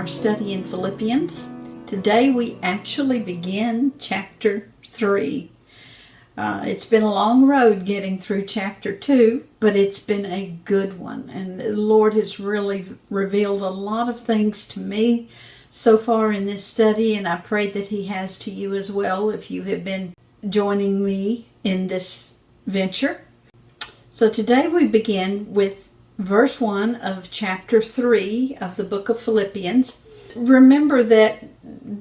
our study in Philippians. Today we actually begin chapter 3. It's been a long road getting through chapter 2, but it's been a good one. And the Lord has really revealed a lot of things to me so far in this study, and I pray that He has to you as well if you have been joining me in this venture. So today we begin with verse 1 of chapter 3 of the book of Philippians. Remember that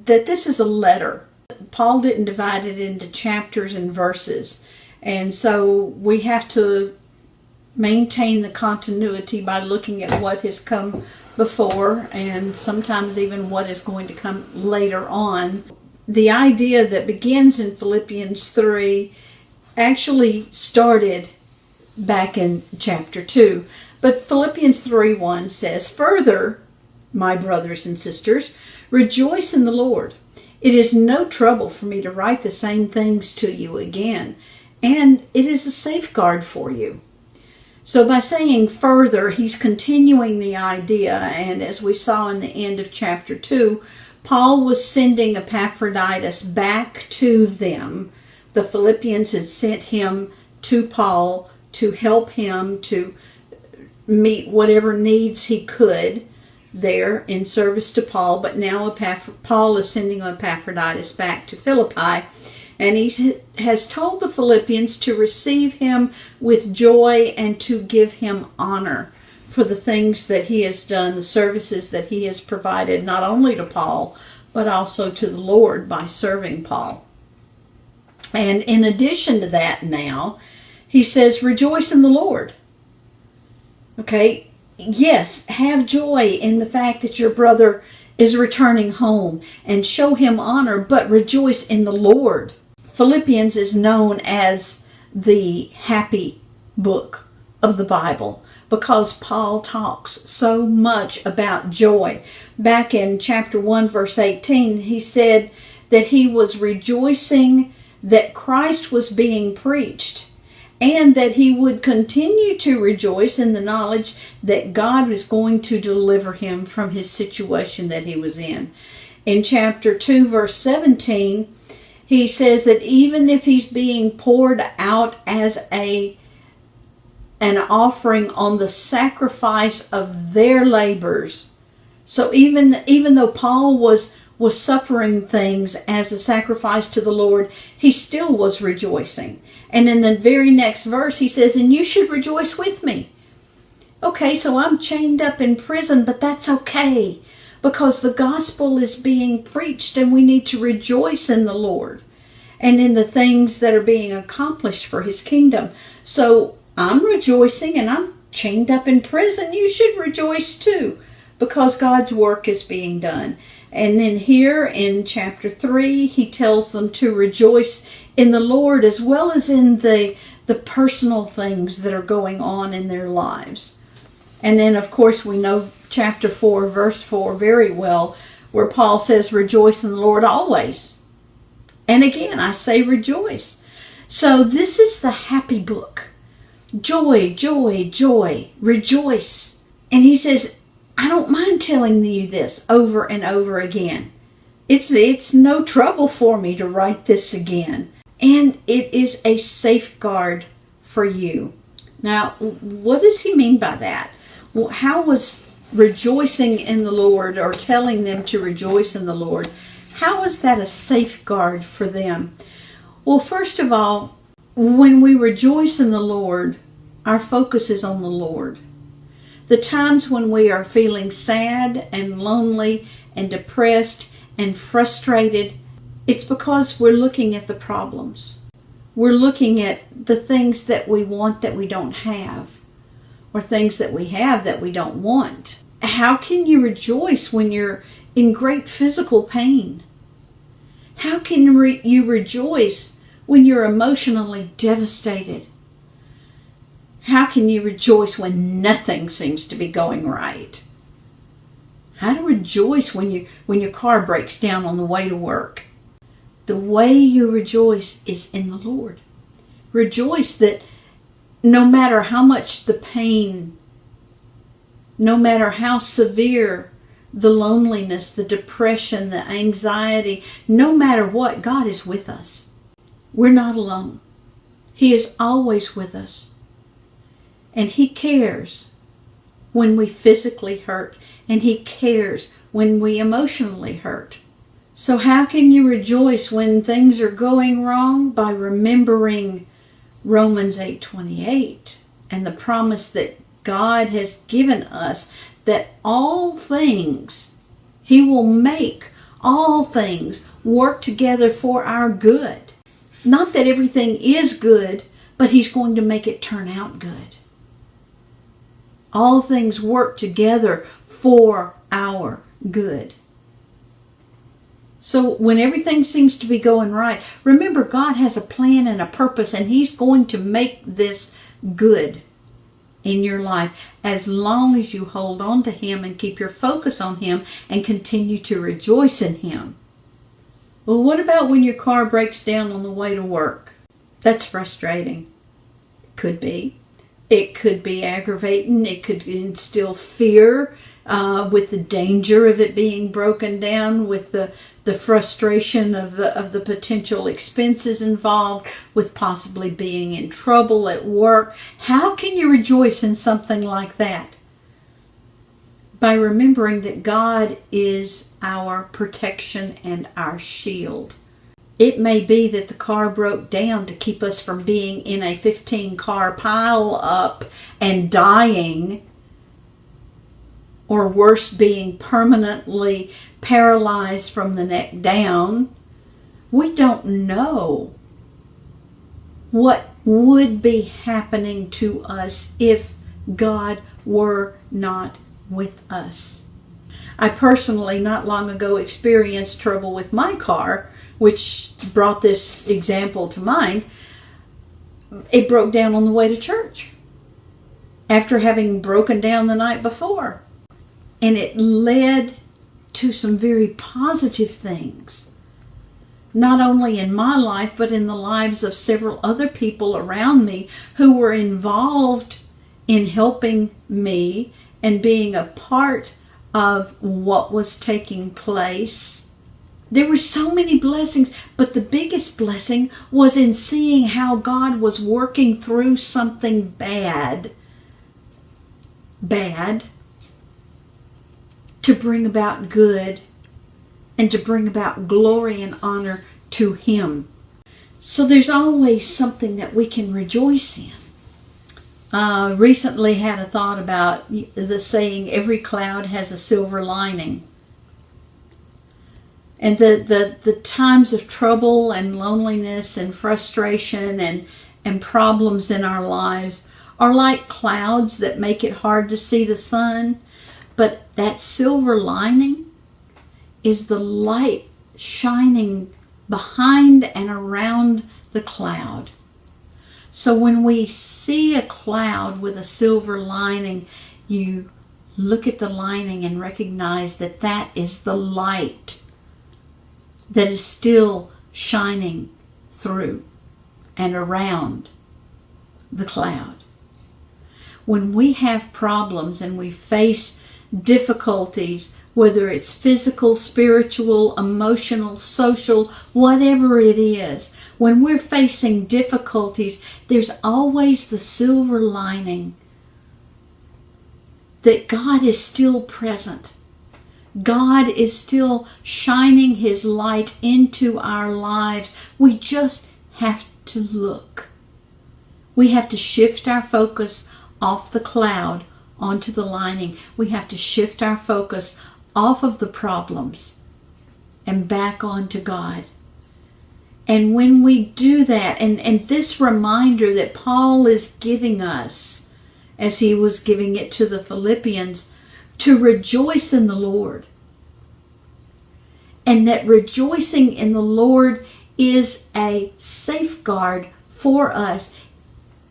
this is a letter. Paul didn't divide it into chapters and verses. And so we have to maintain the continuity by looking at what has come before and sometimes even what is going to come later on. The idea that begins in Philippians 3 actually started back in chapter 2. But Philippians 3:1 says, "Further, my brothers and sisters, rejoice in the Lord. It is no trouble for me to write the same things to you again, and it is a safeguard for you." So by saying further, he's continuing the idea, and as we saw in the end of chapter 2, Paul was sending Epaphroditus back to them. The Philippians had sent him to Paul to help him to meet whatever needs he could there in service to Paul, but now Paul is sending Epaphroditus back to Philippi, and he has told the Philippians to receive him with joy and to give him honor for the things that he has done, the services that he has provided, not only to Paul, but also to the Lord by serving Paul. And in addition to that now, he says, rejoice in the Lord. Okay, yes, have joy in the fact that your brother is returning home and show him honor, but rejoice in the Lord. Philippians is known as the happy book of the Bible because Paul talks so much about joy. Back in chapter 1, verse 18, he said that he was rejoicing that Christ was being preached, and that he would continue to rejoice in the knowledge that God was going to deliver him from his situation that he was in. In chapter 2, verse 17, he says that even if he's being poured out as an offering on the sacrifice of their labors, so even though Paul was suffering things as a sacrifice to the Lord, he still was rejoicing. And in the very next verse, he says, and you should rejoice with me. Okay, so I'm chained up in prison, but that's okay, because the gospel is being preached, and we need to rejoice in the Lord and in the things that are being accomplished for His kingdom. So I'm rejoicing, and I'm chained up in prison. You should rejoice too, because God's work is being done. And then here in chapter 3, he tells them to rejoice in the Lord as well as in the personal things that are going on in their lives. And then, of course, we know chapter 4, verse 4 very well, where Paul says, rejoice in the Lord always. And again, I say rejoice. So this is the happy book. Joy, joy, joy, rejoice. And he says, I don't mind telling you this over and over again. It's no trouble for me to write this again. And it is a safeguard for you. Now, what does he mean by that? Well, how was rejoicing in the Lord, or telling them to rejoice in the Lord, how is that a safeguard for them? Well, first of all, when we rejoice in the Lord, our focus is on the Lord. The times when we are feeling sad and lonely and depressed and frustrated, it's because we're looking at the problems. We're looking at the things that we want that we don't have, or things that we have that we don't want. How can you rejoice when you're in great physical pain? How can you rejoice when you're emotionally devastated? How can you rejoice when nothing seems to be going right? How to rejoice when your car breaks down on the way to work? The way you rejoice is in the Lord. Rejoice that no matter how much the pain, no matter how severe the loneliness, the depression, the anxiety, no matter what, God is with us. We're not alone. He is always with us. And He cares when we physically hurt, and He cares when we emotionally hurt. So how can you rejoice when things are going wrong? By remembering Romans 8:28 and the promise that God has given us, that all things, He will make all things work together for our good. Not that everything is good, but He's going to make it turn out good. All things work together for our good. So when everything seems to be going right, remember God has a plan and a purpose, and He's going to make this good in your life as long as you hold on to Him and keep your focus on Him and continue to rejoice in Him. Well, what about when your car breaks down on the way to work? That's frustrating. It could be. It could be aggravating. It could instill fear with the danger of it being broken down, with the frustration of the potential expenses involved, with possibly being in trouble at work. How can you rejoice in something like that? By remembering that God is our protection and our shield. It may be that the car broke down to keep us from being in a 15-car pile up and dying, or worse, being permanently paralyzed from the neck down. We don't know what would be happening to us if God were not with us. I personally, not long ago, experienced trouble with my car, which brought this example to mind. It broke down on the way to church after having broken down the night before. And it led to some very positive things, not only in my life, but in the lives of several other people around me who were involved in helping me and being a part of what was taking place. There were so many blessings, but the biggest blessing was in seeing how God was working through something bad to bring about good and to bring about glory and honor to Him. So there's always something that we can rejoice in. Recently had a thought about the saying, every cloud has a silver lining. And the times of trouble and loneliness and frustration and problems in our lives are like clouds that make it hard to see the sun. But that silver lining is the light shining behind and around the cloud. So when we see a cloud with a silver lining, you look at the lining and recognize that that is the light that is still shining through and around the cloud. When we have problems and we face difficulties, whether it's physical, spiritual, emotional, social, whatever it is, when we're facing difficulties, there's always the silver lining that God is still present. God is still shining His light into our lives. We just have to look. We have to shift our focus off the cloud onto the lining. We have to shift our focus off of the problems and back onto God. And when we do that, and this reminder that Paul is giving us, as he was giving it to the Philippians, to rejoice in the Lord. And that rejoicing in the Lord is a safeguard for us.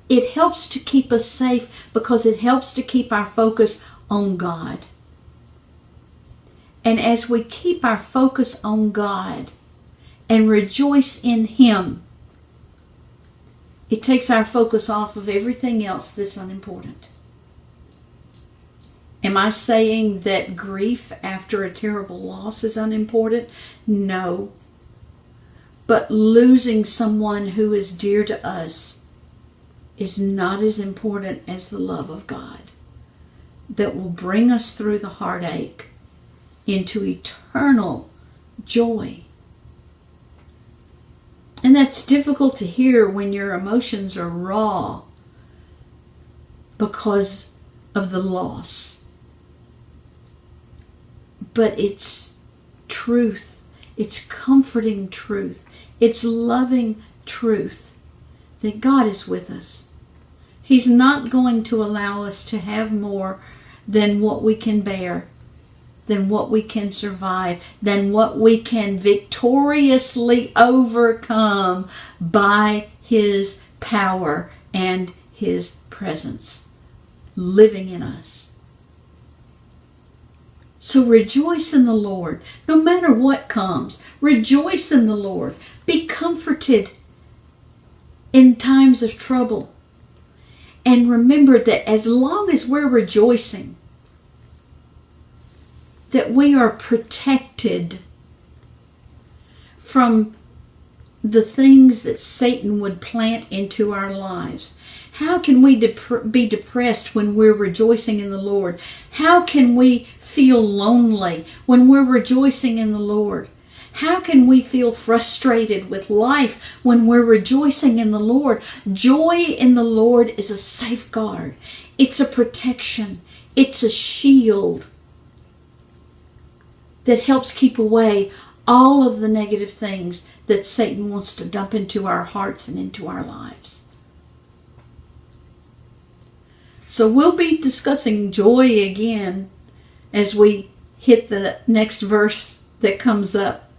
It helps to keep us safe because it helps to keep our focus on God. And as we keep our focus on God and rejoice in Him, it takes our focus off of everything else that's unimportant. Am I saying that grief after a terrible loss is unimportant? No. But losing someone who is dear to us is not as important as the love of God that will bring us through the heartache into eternal joy. And that's difficult to hear when your emotions are raw because of the loss. But it's truth. It's comforting truth. It's loving truth that God is with us. He's not going to allow us to have more than what we can bear, than what we can survive, than what we can victoriously overcome by His power and His presence living in us. So rejoice in the Lord. No matter what comes, rejoice in the Lord. Be comforted in times of trouble. And remember that as long as we're rejoicing, that we are protected from the things that Satan would plant into our lives. How can we be depressed when we're rejoicing in the Lord? How can we feel lonely when we're rejoicing in the Lord? How can we feel frustrated with life when we're rejoicing in the Lord? Joy in the Lord is a safeguard. It's a protection. It's a shield that helps keep away all of the negative things that Satan wants to dump into our hearts and into our lives. So we'll be discussing joy again as we hit the next verse that comes up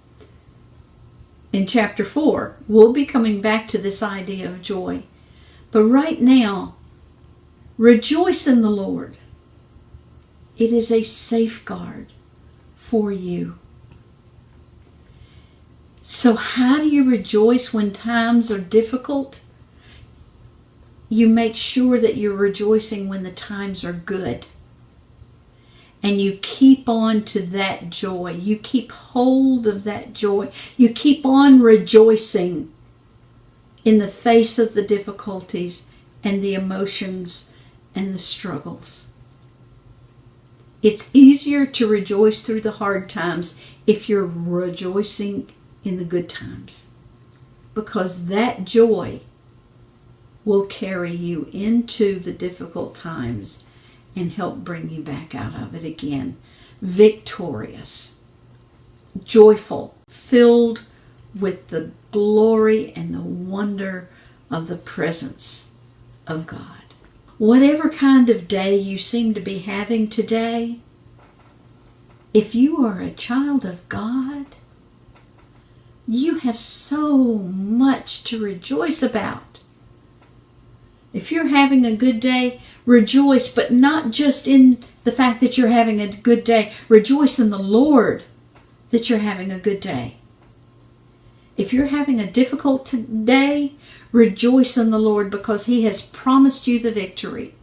in chapter 4. We'll be coming back to this idea of joy. But right now, rejoice in the Lord. It is a safeguard for you. So how do you rejoice when times are difficult? You make sure that you're rejoicing when the times are good. And you keep on to that joy. You keep hold of that joy. You keep on rejoicing in the face of the difficulties and the emotions and the struggles. It's easier to rejoice through the hard times if you're rejoicing in the good times, because that joy will carry you into the difficult times and help bring you back out of it again, victorious, joyful, filled with the glory and the wonder of the presence of God. Whatever kind of day you seem to be having today, if you are a child of God, you have so much to rejoice about. If you're having a good day, rejoice, but not just in the fact that you're having a good day. Rejoice in the Lord that you're having a good day. If you're having a difficult day, rejoice in the Lord, because He has promised you the victory.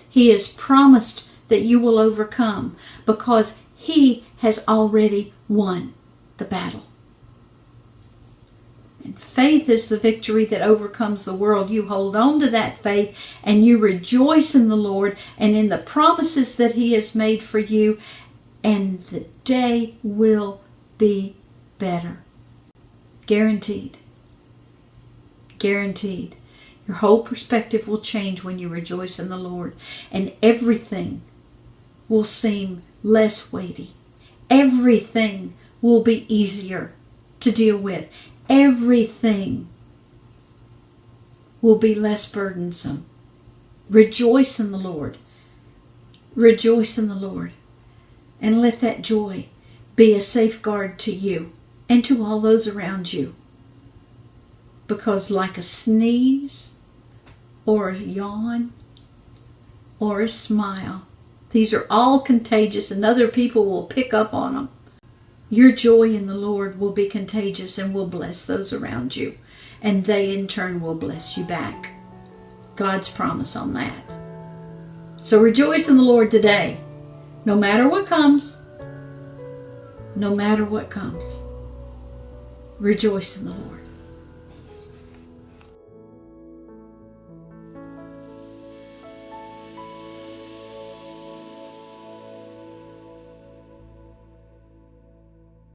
He has promised that you will overcome, because He has already won the battle. And faith is the victory that overcomes the world. You hold on to that faith and you rejoice in the Lord and in the promises that He has made for you, and the day will be better. Guaranteed. Guaranteed. Your whole perspective will change when you rejoice in the Lord, and everything will seem less weighty. Everything will be easier to deal with. Everything will be less burdensome. Rejoice in the Lord. Rejoice in the Lord. And let that joy be a safeguard to you and to all those around you. Because like a sneeze or a yawn or a smile, these are all contagious and other people will pick up on them. Your joy in the Lord will be contagious and will bless those around you. And they in turn will bless you back. God's promise on that. So rejoice in the Lord today. No matter what comes, no matter what comes, rejoice in the Lord.